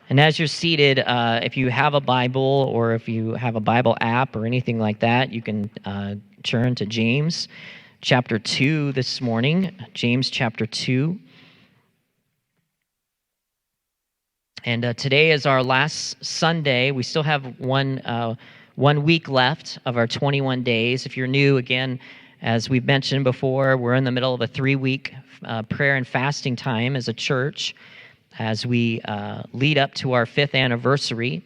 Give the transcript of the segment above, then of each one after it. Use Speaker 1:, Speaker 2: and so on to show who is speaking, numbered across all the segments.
Speaker 1: And as you're seated, if you have a Bible or if you have a Bible app or anything like that, you can turn to James chapter 2 this morning. James chapter 2. And today is our last Sunday. We still have one week left of our 21 days. If you're new, again, as we've mentioned before, we're in the middle of a 3-week prayer and fasting time as a church, as we lead up to our 5th anniversary.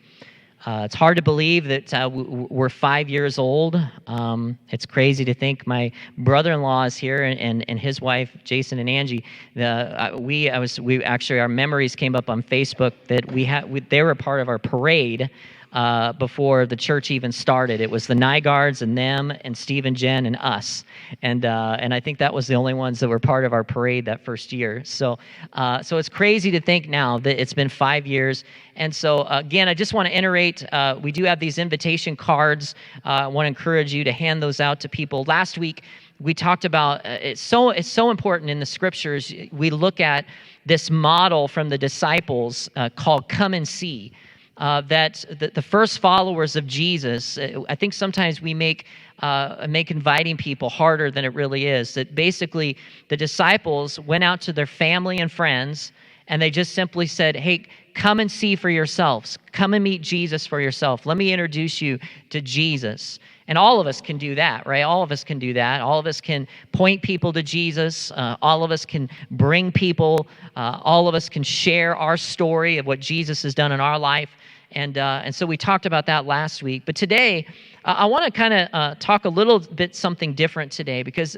Speaker 1: It's hard to believe that we're 5 years old. It's crazy to think my brother-in-law is here and his wife, Jason and Angie. Our memories came up on Facebook that they were a part of our parade before the church even started. It was the Nygaards and them and Steve and Jen and us, and I think that was the only ones that were part of our parade that first year. So it's crazy to think now that it's been 5 years. And so again, I just want to iterate. We do have these invitation cards. I want to encourage you to hand those out to people. Last week we talked about it's so important in the scriptures. We look at this model from the disciples called "Come and See." That the first followers of Jesus, I think sometimes we make inviting people harder than it really is. That basically the disciples went out to their family and friends, and they just simply said, "Hey, come and see for yourselves. Come and meet Jesus for yourself. Let me introduce you to Jesus." And all of us can do that, right? All of us can do that. All of us can point people to Jesus. All of us can bring people. All of us can share our story of what Jesus has done in our life. And so we talked about that last week. But today, I want to kind of talk a little bit something different today, because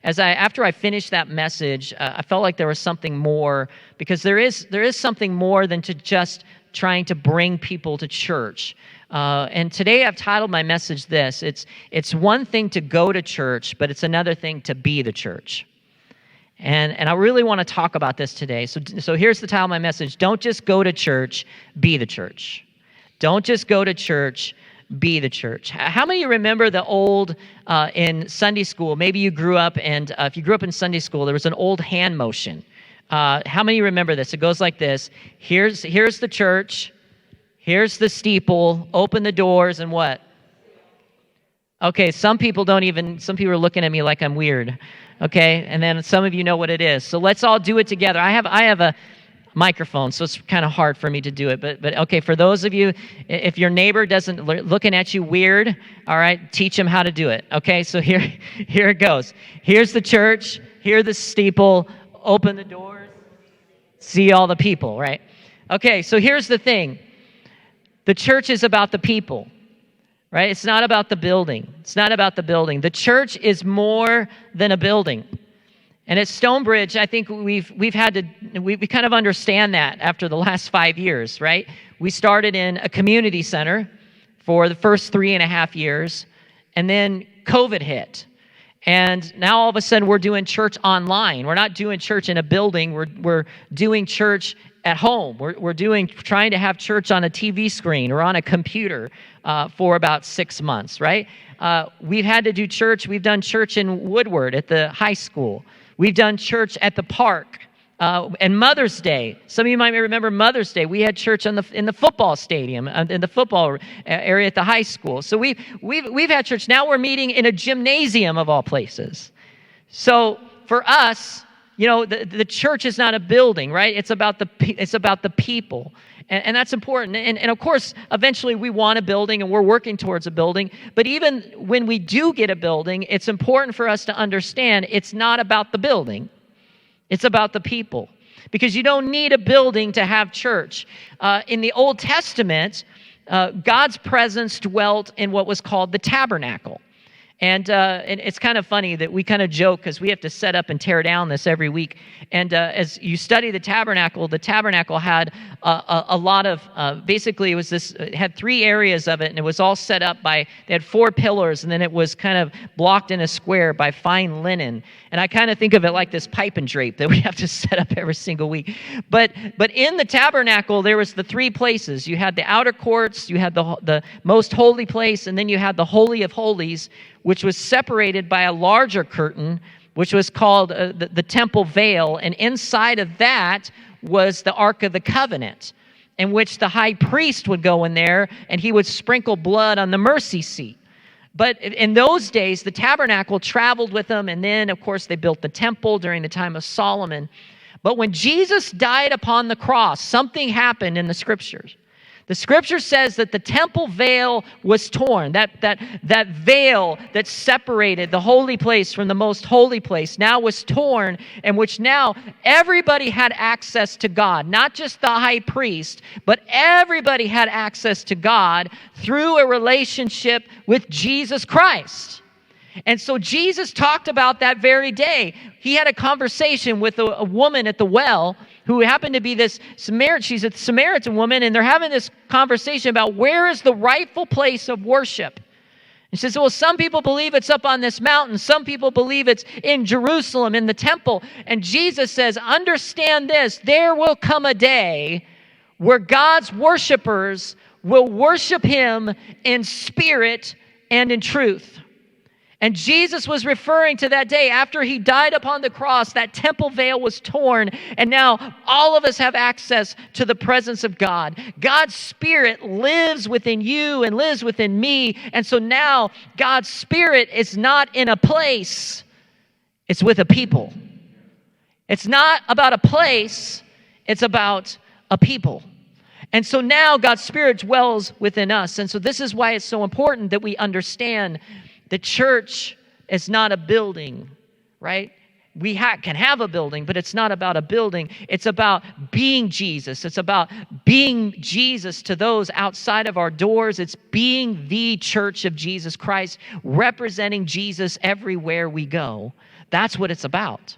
Speaker 1: after I finished that message, I felt like there was something more, because there is something more than to just trying to bring people to church. And today I've titled my message this: it's one thing to go to church, but it's another thing to be the church. And I really want to talk about this today. So here's the title of my message: don't just go to church, be the church. Don't just go to church, be the church. How many of you remember the old, in Sunday school, maybe you grew up, and if you grew up in Sunday school, there was an old hand motion. How many of you remember this? It goes like this: here's the church, here's the steeple, open the doors, and what? Okay, some people are looking at me like I'm weird. Okay, and then some of you know what it is. So let's all do it together. I have a microphone, so it's kind of hard for me to do it. But okay, for those of you, if your neighbor doesn't looking at you weird, all right, teach him how to do it. Okay, so here it goes. Here's the church. Here's the steeple. Open the doors. See all the people, right? Okay, so here's the thing. The church is about the people. Right? It's not about the building. It's not about the building. The church is more than a building. And at Stonebridge, I think we kind of understand that after the last 5 years, right? We started in a community center for the first 3.5 years, and then COVID hit. And now all of a sudden we're doing church online. We're not doing church in a building. We're doing church at home. We're trying to have church on a TV screen or on a computer for about 6 months, right? We've had to do church. We've done church in Woodward at the high school. We've done church at the park. And Mother's Day. Some of you might remember Mother's Day. We had church in the football stadium, in the football area at the high school. So we've had church. Now we're meeting in a gymnasium of all places. So for us, the church is not a building, right? It's about the people. And that's important. And of course, eventually we want a building, and we're working towards a building. But even when we do get a building, it's important for us to understand it's not about the building. It's about the people. Because you don't need a building to have church. In the Old Testament, God's presence dwelt in what was called the tabernacle. And it's kind of funny that we kind of joke because we have to set up and tear down this every week. And as you study the tabernacle had a lot of, basically it had 3 areas of it, and it was all set up they had 4 pillars, and then it was kind of blocked in a square by fine linen. And I kind of think of it like this pipe and drape that we have to set up every single week. But in the tabernacle, there was the 3 places. You had the outer courts, you had the most holy place, and then you had the Holy of Holies, which was separated by a larger curtain, which was called the temple veil. And inside of that was the Ark of the Covenant. in which the high priest would go in there and he would sprinkle blood on the mercy seat. But in those days, the tabernacle traveled with them, and then, of course, they built the temple during the time of Solomon. But when Jesus died upon the cross, something happened in the Scriptures. The Scripture says that the temple veil was torn. That veil that separated the holy place from the most holy place now was torn, in which now everybody had access to God. Not just the high priest, but everybody had access to God through a relationship with Jesus Christ. And so Jesus talked about that very day. He had a conversation with a woman at the well who happened to be this Samaritan. She's a Samaritan woman, and they're having this conversation about where is the rightful place of worship. He says, well, some people believe it's up on this mountain. Some people believe it's in Jerusalem, in the temple. And Jesus says, understand this, there will come a day where God's worshipers will worship him in spirit and in truth. And Jesus was referring to that day after he died upon the cross. That temple veil was torn, and now all of us have access to the presence of God. God's Spirit lives within you and lives within me, and so now God's Spirit is not in a place, it's with a people. It's not about a place, it's about a people. And so now God's Spirit dwells within us, and so this is why it's so important that we understand the church is not a building, right? We can have a building, but it's not about a building. It's about being Jesus. It's about being Jesus to those outside of our doors. It's being the church of Jesus Christ, representing Jesus everywhere we go. That's what it's about.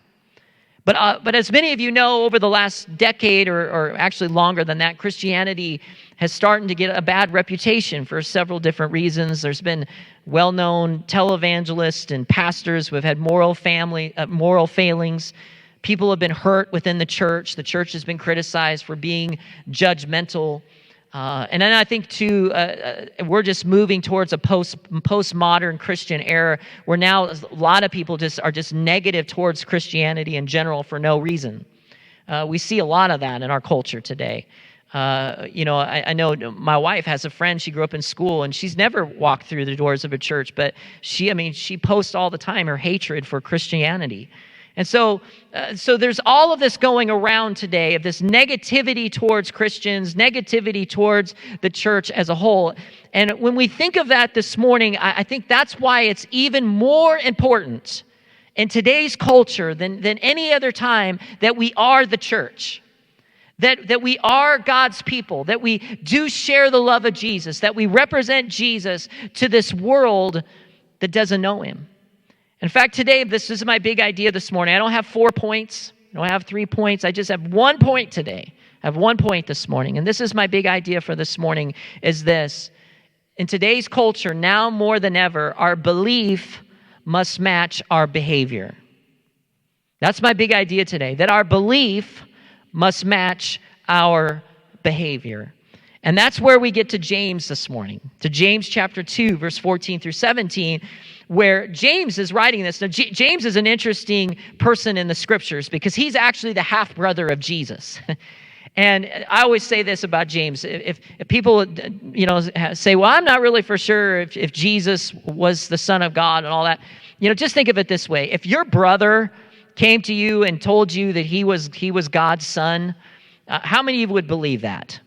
Speaker 1: But as many of you know, over the last decade, or actually longer than that, Christianity has started to get a bad reputation for several different reasons. There's been well-known televangelists and pastors who have had moral failings. People have been hurt within the church. The church has been criticized for being judgmental. And then I think, too, we're just moving towards a postmodern Christian era where now a lot of people are just negative towards Christianity in general for no reason. We see a lot of that in our culture today. I know my wife has a friend, she grew up in school, and she's never walked through the doors of a church, but she posts all the time her hatred for Christianity. And so there's all of this going around today, of this negativity towards Christians, negativity towards the church as a whole. And when we think of that this morning, I think that's why it's even more important in today's culture than any other time that we are the church, that we are God's people, that we do share the love of Jesus, that we represent Jesus to this world that doesn't know him. In fact, today, this is my big idea this morning. I don't have 4 points. I don't have 3 points. I just have 1 point today. I have 1 point this morning. And this is my big idea for this morning, is this. In today's culture, now more than ever, our belief must match our behavior. That's my big idea today, that our belief must match our behavior. And that's where we get to James this morning, to James chapter 2, verse 14 through 17, where James is writing this. Now, James is an interesting person in the scriptures because he's actually the half-brother of Jesus. And I always say this about James. If people say, well, I'm not really for sure if Jesus was the Son of God and all that, just think of it this way. If your brother came to you and told you that he was God's son, how many of you would believe that?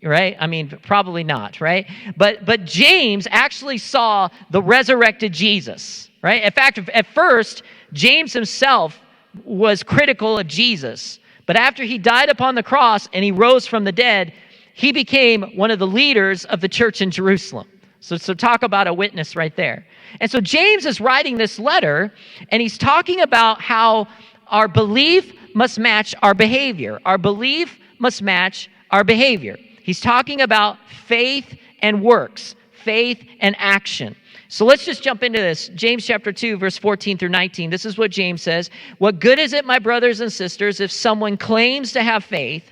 Speaker 1: Right? I mean, probably not, right? But James actually saw the resurrected Jesus, right? In fact, at first, James himself was critical of Jesus. But after he died upon the cross and he rose from the dead, he became one of the leaders of the church in Jerusalem. So talk about a witness right there. And so James is writing this letter, and he's talking about how our belief must match our behavior. Our belief must match our behavior. He's talking about faith and works, faith and action. So let's just jump into this. James chapter 2, verse 14 through 19. This is what James says. What good is it, my brothers and sisters, if someone claims to have faith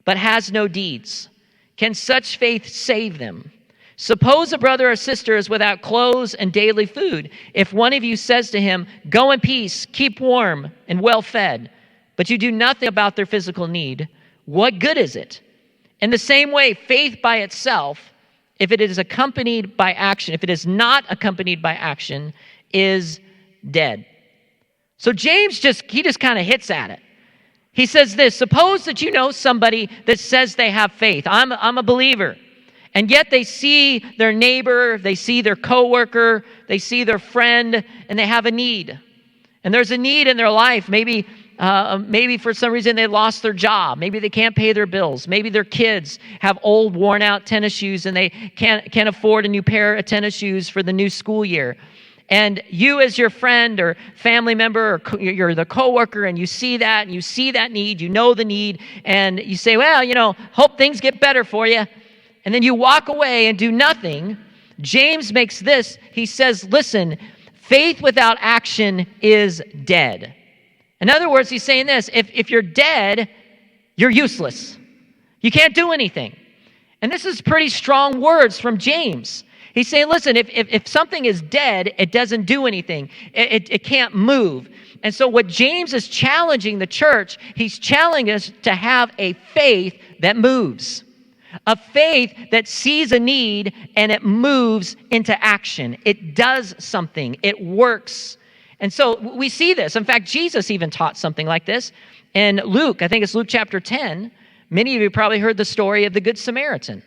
Speaker 1: but has no deeds? Can such faith save them? Suppose a brother or sister is without clothes and daily food. If one of you says to him, go in peace, keep warm and well fed, but you do nothing about their physical need, what good is it? In the same way, faith by itself, if it is accompanied by action, if it is not accompanied by action, is dead. So James just kind of hits at it. He says this: suppose that you know somebody that says they have faith. I'm a believer. And yet they see their neighbor, they see their coworker, they see their friend, and they have a need. And there's a need in their life. Maybe for some reason they lost their job. Maybe they can't pay their bills. Maybe their kids have old, worn-out tennis shoes and they can't afford a new pair of tennis shoes for the new school year. And you as your friend or family member, or you're the coworker, and you see that, and you see that need, you know the need, and you say, well, hope things get better for you. And then you walk away and do nothing. James makes this, he says, listen, faith without action is dead. In other words, he's saying this: if you're dead, you're useless. You can't do anything. And this is pretty strong words from James. He's saying, listen, if something is dead, it doesn't do anything. It can't move. And so what James is challenging the church, he's challenging us to have a faith that moves. A faith that sees a need and it moves into action. It does something. It works. And so we see this. In fact, Jesus even taught something like this in Luke. I think it's Luke chapter 10. Many of you probably heard the story of the Good Samaritan.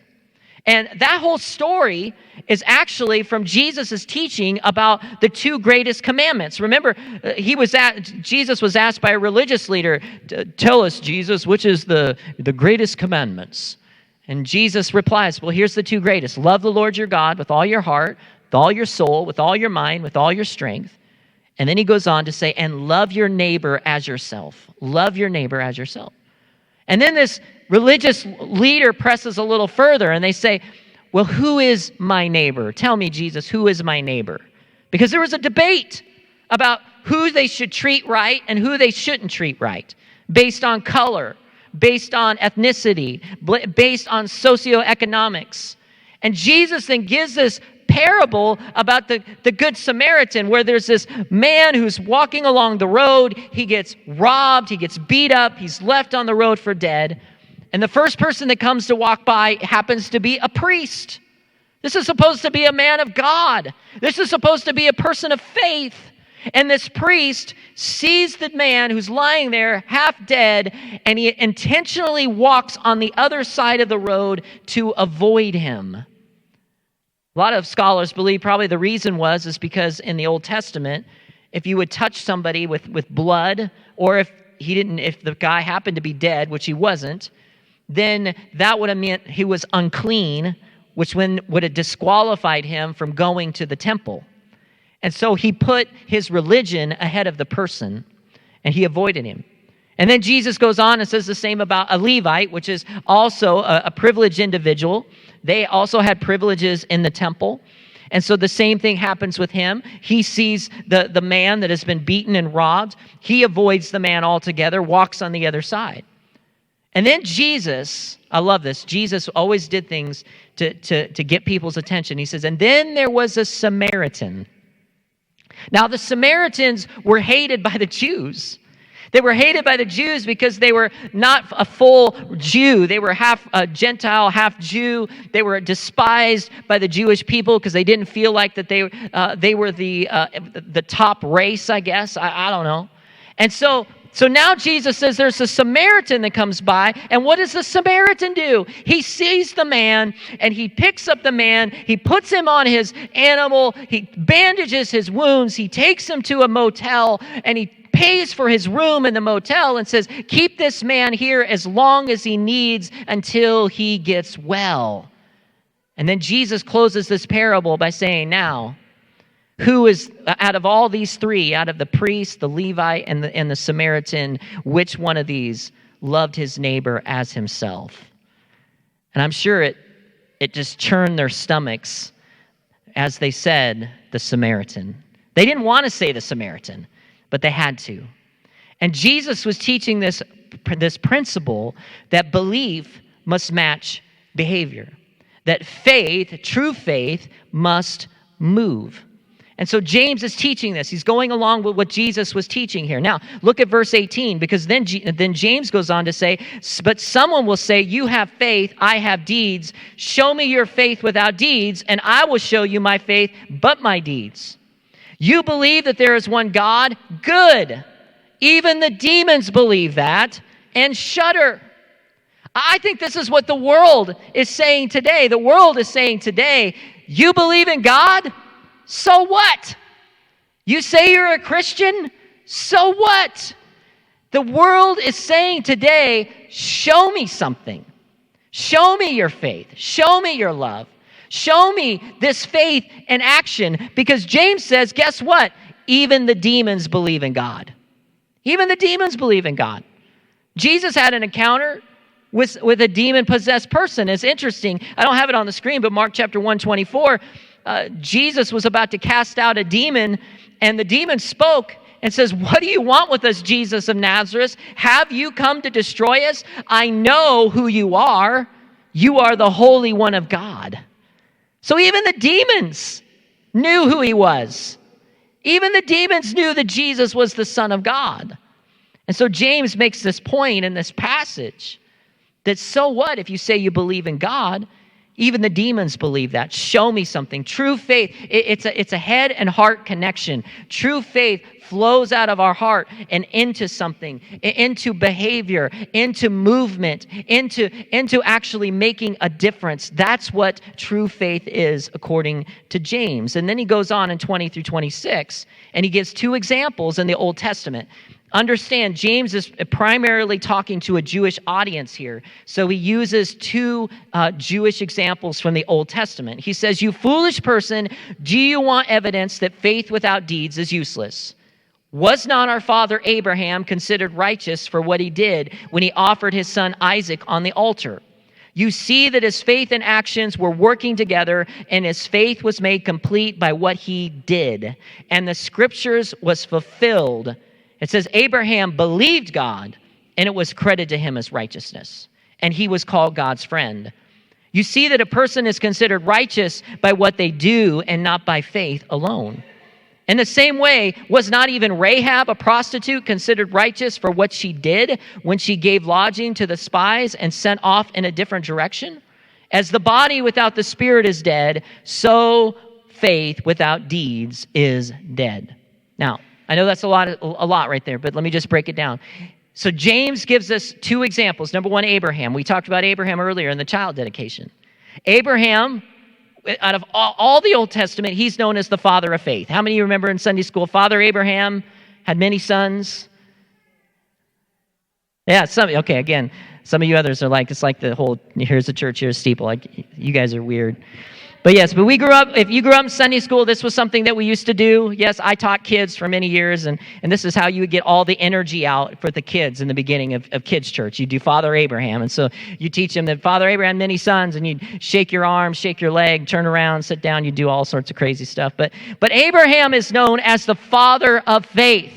Speaker 1: And that whole story is actually from Jesus' teaching about the two greatest commandments. Remember, Jesus was asked by a religious leader, tell us, Jesus, which is the greatest commandments? And Jesus replies, well, here's the two greatest. Love the Lord your God with all your heart, with all your soul, with all your mind, with all your strength. And then he goes on to say, and love your neighbor as yourself. Love your neighbor as yourself. And then this religious leader presses a little further and they say, well, who is my neighbor? Tell me, Jesus, who is my neighbor? Because there was a debate about who they should treat right and who they shouldn't treat right, based on color, based on ethnicity, based on socioeconomics. And Jesus then gives this parable about the Good Samaritan, where there's this man who's walking along the road. He gets robbed, he gets beat up, he's left on the road for dead. And the first person that comes to walk by happens to be a priest. This is supposed to be a man of God. This is supposed to be a person of faith. And this priest sees the man who's lying there half dead, and he intentionally walks on the other side of the road to avoid him. A lot of scholars believe probably the reason is because in the Old Testament, if you would touch somebody with blood, or if the guy happened to be dead, which he wasn't, then that would have meant he was unclean, which would have disqualified him from going to the temple. And so he put his religion ahead of the person, and he avoided him. And then Jesus goes on and says the same about a Levite, which is also a privileged individual. They also had privileges in the temple. And so the same thing happens with him. He sees the man that has been beaten and robbed. He avoids the man altogether, walks on the other side. And then Jesus, I love this, Jesus always did things to get people's attention. He says, and then there was a Samaritan. Now, the Samaritans were hated by the Jews. They were hated by the Jews because they were not a full Jew. They were half Gentile, half Jew. They were despised by the Jewish people because they didn't feel like that they were the top race, I guess. I don't know. And so now Jesus says there's a Samaritan that comes by, and what does the Samaritan do? He sees the man, and he picks up the man, he puts him on his animal, he bandages his wounds, he takes him to a motel, and he pays for his room in the motel and says, keep this man here as long as he needs until he gets well. And then Jesus closes this parable by saying, now, who is, out of all these three, out of the priest, the Levite, and the Samaritan, which one of these loved his neighbor as himself? And I'm sure it just churned their stomachs as they said the Samaritan. They didn't want to say the Samaritan, but they had to. And Jesus was teaching this principle that belief must match behavior, that faith, true faith, must move. And so James is teaching this. He's going along with what Jesus was teaching here. Now, look at verse 18, because then James goes on to say, but someone will say, you have faith, I have deeds. Show me your faith without deeds, and I will show you my faith but my deeds. You believe that there is one God? Good. Even the demons believe that and shudder. I think this is what the world is saying today. The world is saying today, you believe in God? So what? You say you're a Christian? So what? The world is saying today, show me something. Show me your faith. Show me your love. Show me this faith in action, because James says, guess what? Even the demons believe in God. Even the demons believe in God. Jesus had an encounter with a demon-possessed person. It's interesting. I don't have it on the screen, but Mark chapter 1:24, Jesus was about to cast out a demon, and the demon spoke and says, what do you want with us, Jesus of Nazareth? Have you come to destroy us? I know who you are. You are the Holy One of God. So even the demons knew who he was. Even the demons knew that Jesus was the Son of God. And so James makes this point in this passage that so what if you say you believe in God? Even the demons believe that. Show me something. True faith, it's a head and heart connection. True faith flows out of our heart and into something, into behavior, into movement, into actually making a difference. That's what true faith is according to James. And then he goes on in 20 through 26, and he gives two examples in the Old Testament. Understand, James is primarily talking to a Jewish audience here. So he uses two Jewish examples from the Old Testament. He says, you foolish person, do you want evidence that faith without deeds is useless? Was not our father Abraham considered righteous for what he did when he offered his son Isaac on the altar? You see that his faith and actions were working together, and his faith was made complete by what he did. And the scriptures was fulfilled. It says, Abraham believed God, and it was credited to him as righteousness. And he was called God's friend. You see that a person is considered righteous by what they do and not by faith alone. In the same way, was not even Rahab, a prostitute, considered righteous for what she did when she gave lodging to the spies and sent off in a different direction? As the body without the spirit is dead, so faith without deeds is dead. Now, I know that's a lot right there, but let me just break it down. So James gives us two examples. Number one, Abraham. We talked about Abraham earlier in the child dedication. Abraham, out of all the Old Testament, he's known as the father of faith. How many of you remember in Sunday school, Father Abraham had many sons? Yeah, okay, again, some of you others are like, it's like the whole, here's a church, here's a steeple. Like, you guys are weird. But yes, but if you grew up in Sunday school, this was something that we used to do. Yes, I taught kids for many years, and this is how you would get all the energy out for the kids in the beginning of kids' church. You do Father Abraham, and so you teach them that Father Abraham had many sons, and you'd shake your arm, shake your leg, turn around, sit down, you do all sorts of crazy stuff. But Abraham is known as the father of faith.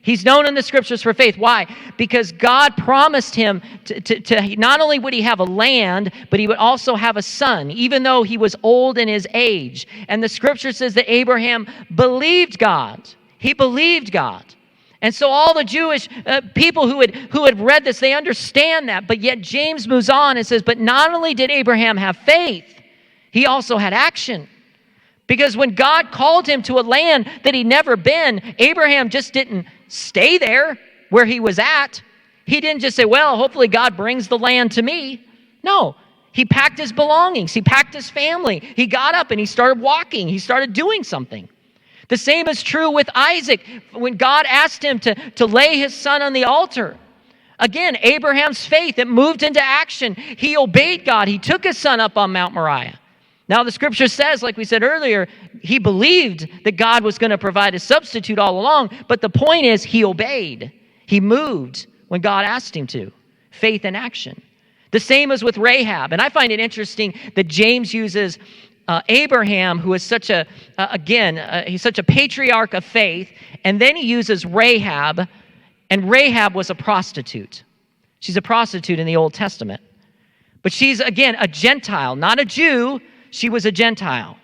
Speaker 1: He's known in the scriptures for faith. Why? Because God promised him to not only would he have a land, but he would also have a son, even though he was old in his age. And the scripture says that Abraham believed God. He believed God. And so all the Jewish people who had read this, they understand that. But yet James moves on and says, but not only did Abraham have faith, he also had action. Because when God called him to a land that he'd never been, Abraham just didn't stay there where he was at. He didn't just say, well, hopefully God brings the land to me. No, he packed his belongings. He packed his family. He got up and he started walking. He started doing something. The same is true with Isaac. When God asked him to lay his son on the altar, again, Abraham's faith, it moved into action. He obeyed God. He took his son up on Mount Moriah. Now, the scripture says, like we said earlier, he believed that God was going to provide a substitute all along. But the point is, he obeyed. He moved when God asked him to. Faith in action. The same as with Rahab. And I find it interesting that James uses Abraham, who is such he's such a patriarch of faith. And then he uses Rahab. And Rahab was a prostitute. She's a prostitute in the Old Testament. But she's, again, a Gentile, not a Jew. She was a Gentile.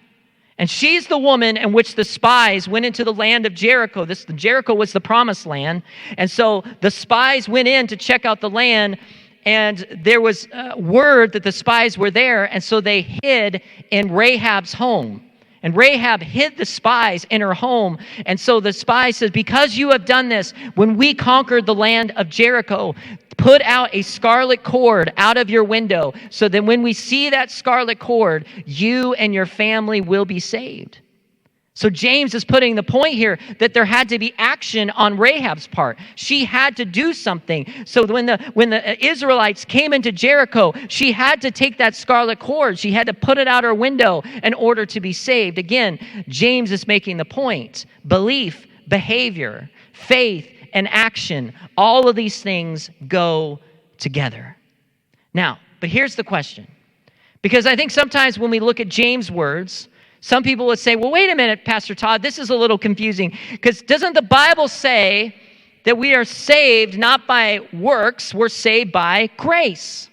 Speaker 1: And she's the woman in which the spies went into the land of Jericho. Jericho was the promised land. And so the spies went in to check out the land, and there was word that the spies were there, and so they hid in Rahab's home. And Rahab hid the spies in her home. And so the spy says, because you have done this, when we conquered the land of Jericho, put out a scarlet cord out of your window, so that when we see that scarlet cord, you and your family will be saved. So James is putting the point here that there had to be action on Rahab's part. She had to do something. So when the Israelites came into Jericho, she had to take that scarlet cord. She had to put it out her window in order to be saved. Again, James is making the point. Belief, behavior, faith, and action, all of these things go together. Now, but here's the question. Because I think sometimes when we look at James' words, some people would say, well, wait a minute, Pastor Todd, this is a little confusing. Because doesn't the Bible say that we are saved not by works, we're saved by grace?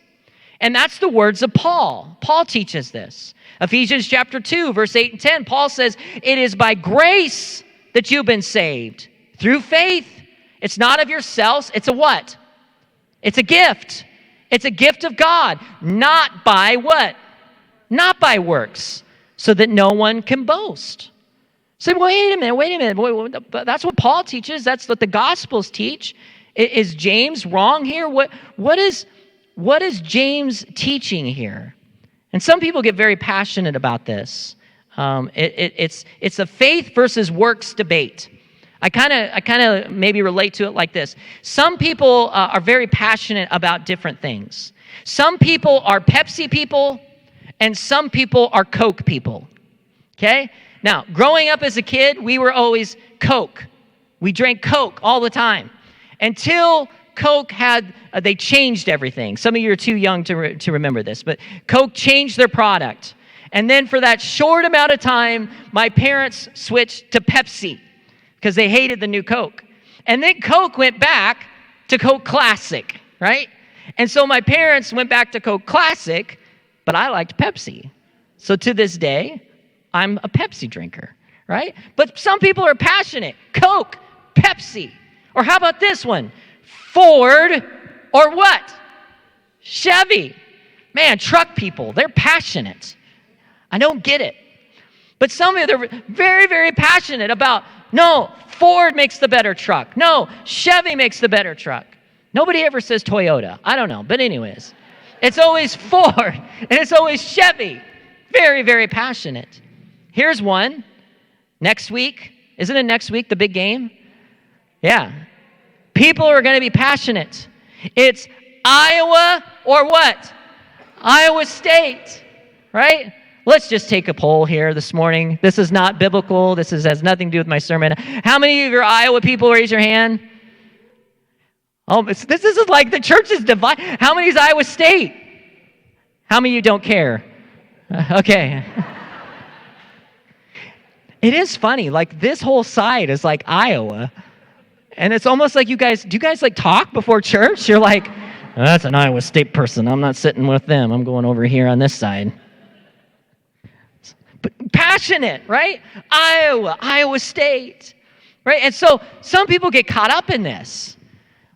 Speaker 1: And that's the words of Paul. Paul teaches this. Ephesians chapter 2, verse 8 and 10, Paul says, it is by grace that you've been saved, through faith. It's not of yourselves, it's a what? It's a gift. It's a gift of God, not by what? Not by works, so that no one can boast. Say, wait a minute. That's what Paul teaches. That's what the Gospels teach. Is James wrong here? What is James teaching here? And some people get very passionate about this. It's a faith versus works debate. I kind of maybe relate to it like this. Some people are very passionate about different things. Some people are Pepsi people, and some people are Coke people, okay? Now, growing up as a kid, we were always Coke. We drank Coke all the time until Coke they changed everything. Some of you are too young to remember this, but Coke changed their product. And then for that short amount of time, my parents switched to Pepsi because they hated the new Coke. And then Coke went back to Coke Classic, right? And so my parents went back to Coke Classic, but I liked Pepsi. So to this day, I'm a Pepsi drinker, right? But some people are passionate. Coke, Pepsi. Or how about this one? Ford or what? Chevy. Man, truck people, they're passionate. I don't get it. But some of them are very, very passionate about, no, Ford makes the better truck. No, Chevy makes the better truck. Nobody ever says Toyota. I don't know. But anyways, it's always Ford and it's always Chevy. Very, very passionate. Here's one. Next week. Isn't it next week, the big game? Yeah. People are going to be passionate. It's Iowa or what? Iowa State, right? Let's just take a poll here this morning. This is not biblical. This has nothing to do with my sermon. How many of your Iowa people raise your hand? Oh, this is like the church is divided. How many is Iowa State? How many of you don't care? Okay. It is funny. Like this whole side is like Iowa. And it's almost like do you guys like talk before church? You're like, oh, that's an Iowa State person. I'm not sitting with them. I'm going over here on this side. But passionate, right? Iowa State, right? And so some people get caught up in this.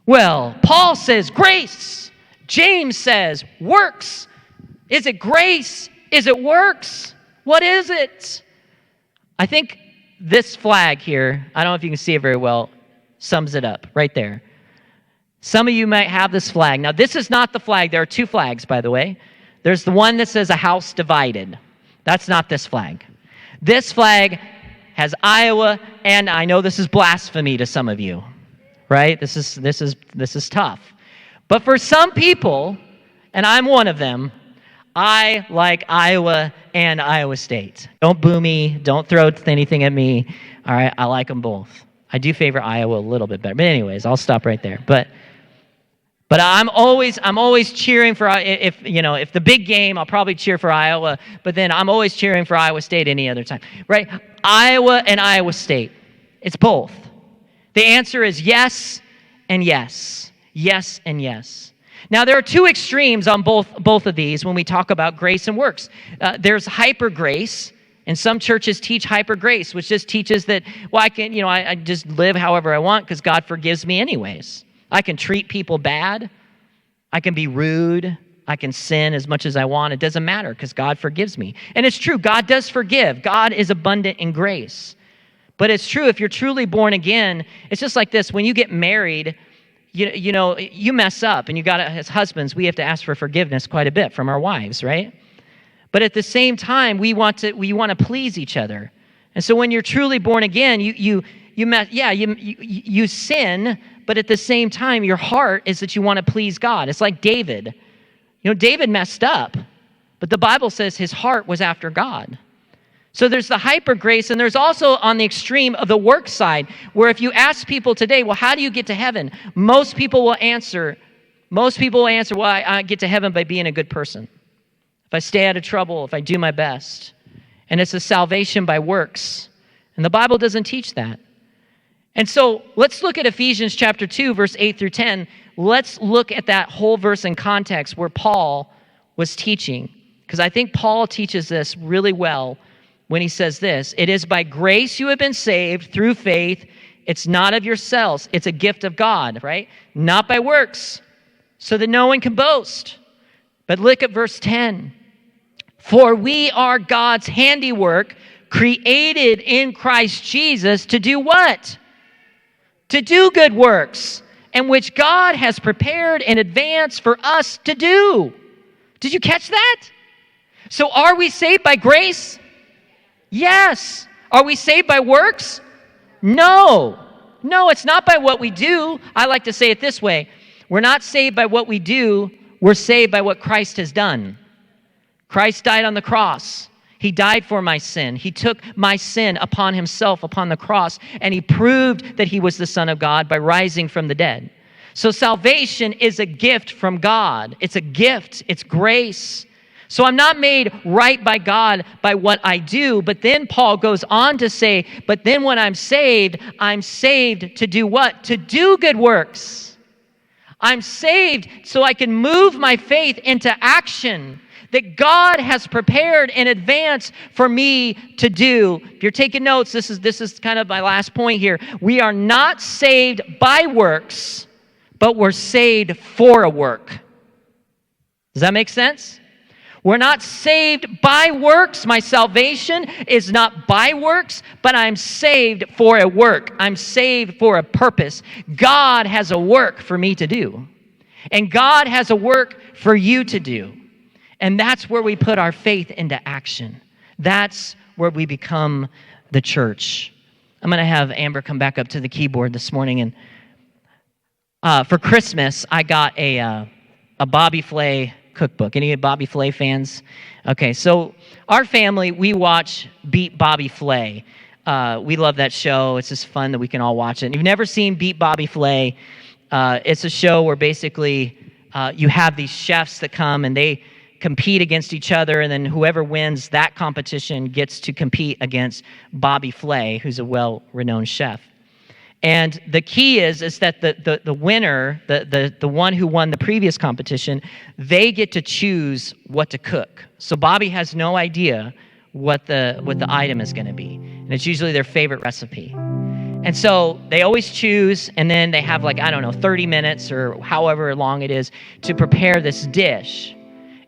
Speaker 1: Well, Paul says grace. James says works. Is it grace? Is it works? What is it? I think this flag here, I don't know if you can see it very well, sums it up right there. Some of you might have this flag. Now, this is not the flag. There are two flags, by the way. There's the one that says a house divided. That's not this flag. This flag has Iowa, and I know this is blasphemy to some of you, right? This is tough. But for some people, and I'm one of them, I like Iowa and Iowa State. Don't boo me. Don't throw anything at me. All right, I like them both. I do favor Iowa a little bit better. But anyways, I'll stop right there. But I'm always cheering for, if the big game, I'll probably cheer for Iowa, but then I'm always cheering for Iowa State any other time, right? Iowa and Iowa State. It's both. The answer is yes and yes. Yes and yes. Now, there are two extremes on both of these when we talk about grace and works. There's hyper grace, And some churches teach hyper grace, which just teaches that, well, I just live however I want because God forgives me anyways. I can treat people bad. I can be rude. I can sin as much as I want. It doesn't matter because God forgives me. And it's true. God does forgive. God is abundant in grace. But it's true. If you're truly born again, it's just like this. When you get married, you mess up, and as husbands, we have to ask for forgiveness quite a bit from our wives, right? But at the same time, we want to please each other. And so when you're truly born again, you sin, but at the same time, your heart is that you want to please God. It's like David. David messed up, but the Bible says his heart was after God. So there's the hyper grace, and there's also on the extreme of the work side, where if you ask people today, well, how do you get to heaven? Most people will answer, well, I get to heaven by being a good person. If I stay out of trouble, if I do my best. And it's a salvation by works. And the Bible doesn't teach that. And so let's look at Ephesians chapter 2, verse 8 through 10. Let's look at that whole verse in context where Paul was teaching. Because I think Paul teaches this really well when he says this. It is by grace you have been saved through faith. It's not of yourselves. It's a gift of God, right? Not by works, so that no one can boast. But look at verse 10. For we are God's handiwork, created in Christ Jesus to do what? To do good works, and which God has prepared in advance for us to do. Did you catch that? So are we saved by grace? Yes. Are we saved by works? No. No, it's not by what we do. I like to say it this way. We're not saved by what we do. We're saved by what Christ has done. Christ died on the cross. He died for my sin. He took my sin upon himself upon the cross, and he proved that he was the Son of God by rising from the dead. So salvation is a gift from God. It's a gift. It's grace. So I'm not made right by God by what I do, but then Paul goes on to say, but then when I'm saved to do what? To do good works. I'm saved so I can move my faith into action that God has prepared in advance for me to do. If you're taking notes, this is kind of my last point here. We are not saved by works, but we're saved for a work. Does that make sense? We're not saved by works. My salvation is not by works, but I'm saved for a work. I'm saved for a purpose. God has a work for me to do. And God has a work for you to do. And that's where we put our faith into action. That's where we become the church. I'm going to have Amber come back up to the keyboard this morning. And for Christmas, I got a Bobby Flay cookbook. Any Bobby Flay fans? Okay, so our family, we watch Beat Bobby Flay. We love that show. It's just fun that we can all watch it. If you've never seen Beat Bobby Flay, it's a show where basically you have these chefs that come and they compete against each other, and then whoever wins that competition gets to compete against Bobby Flay, who's a well-renowned chef. And the key is that the winner, the one who won the previous competition, they get to choose what to cook. So Bobby has no idea what the item is going to be, and it's usually their favorite recipe. And so they always choose, and then they have 30 minutes or however long it is to prepare this dish.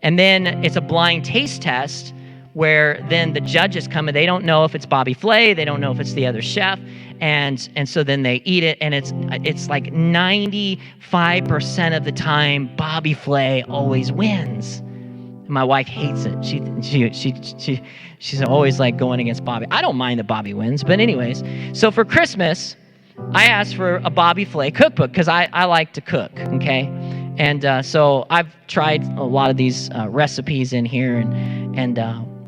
Speaker 1: And then it's a blind taste test where then the judges come and they don't know if it's Bobby Flay, they don't know if it's the other chef, and so then they eat it, and it's like 95% of the time Bobby Flay always wins. And my wife hates it. She's always like going against Bobby. I don't mind that Bobby wins, but anyways. So for Christmas, I asked for a Bobby Flay cookbook because I like to cook. Okay. And so I've tried a lot of these recipes in here,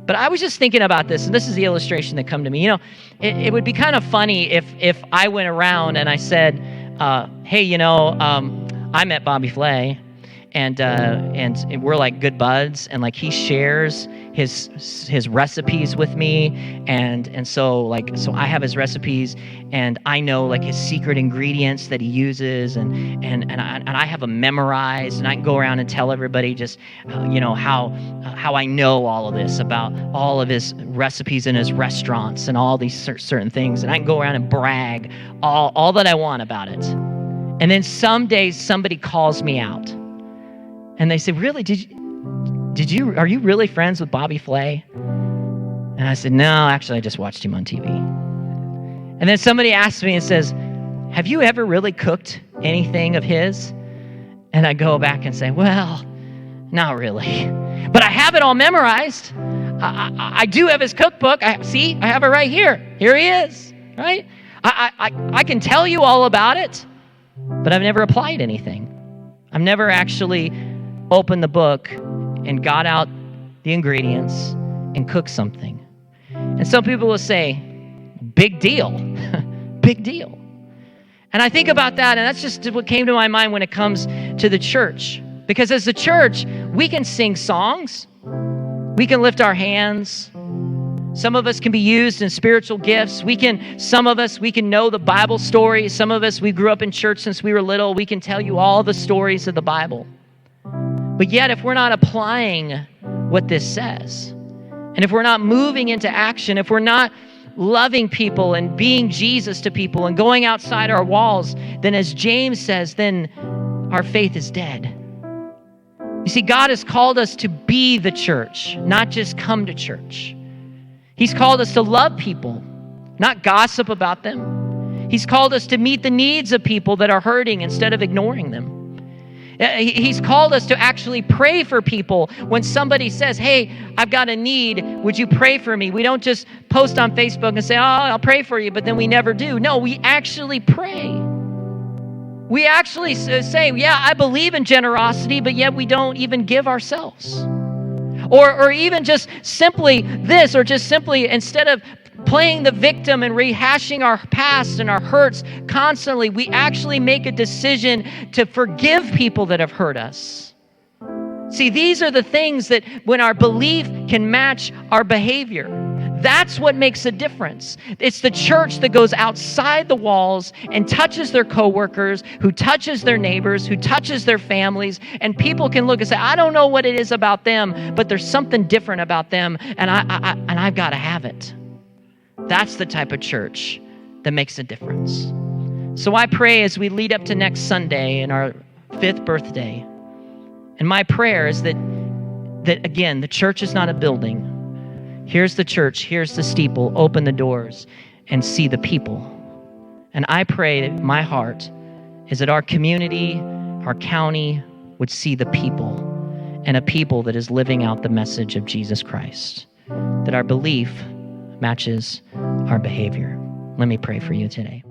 Speaker 1: but I was just thinking about this, and this is the illustration that come to me. It would be kind of funny if I went around and I said, "Hey, I met Bobby Flay, and we're like good buds, and like he shares his recipes with me, and so I have his recipes, and I know like his secret ingredients that he uses, and I have them memorized, and I can go around and tell everybody just how I know all of this about all of his recipes in his restaurants and all these certain things, and I can go around and brag all that I want about it. And then some days somebody calls me out, and they say, "Really? Are you really friends with Bobby Flay?" And I said, "No, actually, I just watched him on TV." And then somebody asks me and says, "Have you ever really cooked anything of his?" And I go back and say, "Well, not really. But I have it all memorized. I do have his cookbook. I have it right here. Here he is, right? I can tell you all about it, but I've never applied anything. I've never actually opened the book and got out the ingredients and cooked something." And some people will say, "Big deal." Big deal. And I think about that, and that's just what came to my mind when it comes to the church. Because as the church, we can sing songs, we can lift our hands. Some of us can be used in spiritual gifts. Some of us can know the Bible stories. Some of us, we grew up in church since we were little. We can tell you all the stories of the Bible. But yet, if we're not applying what this says, and if we're not moving into action, if we're not loving people and being Jesus to people and going outside our walls, then as James says, then our faith is dead. You see, God has called us to be the church, not just come to church. He's called us to love people, not gossip about them. He's called us to meet the needs of people that are hurting instead of ignoring them. He's called us to actually pray for people when somebody says, "Hey, I've got a need. Would you pray for me?" We don't just post on Facebook and say, "Oh, I'll pray for you," but then we never do. No, we actually pray. We actually say, "Yeah, I believe in generosity," but yet we don't even give ourselves. Or even just simply this, or just simply instead of playing the victim and rehashing our past and our hurts constantly, we actually make a decision to forgive people that have hurt us. See, these are the things that when our belief can match our behavior, that's what makes a difference. It's the church that goes outside the walls and touches their coworkers, who touches their neighbors, who touches their families, and people can look and say, "I don't know what it is about them, but there's something different about them, and I've got to have it." That's the type of church that makes a difference. So I pray as we lead up to next Sunday and our 5th birthday, and my prayer is that again, the church is not a building. Here's the church, here's the steeple, open the doors and see the people. And I pray that my heart is that our community, our county would see the people, and a people that is living out the message of Jesus Christ, that our belief matches our behavior. Let me pray for you today.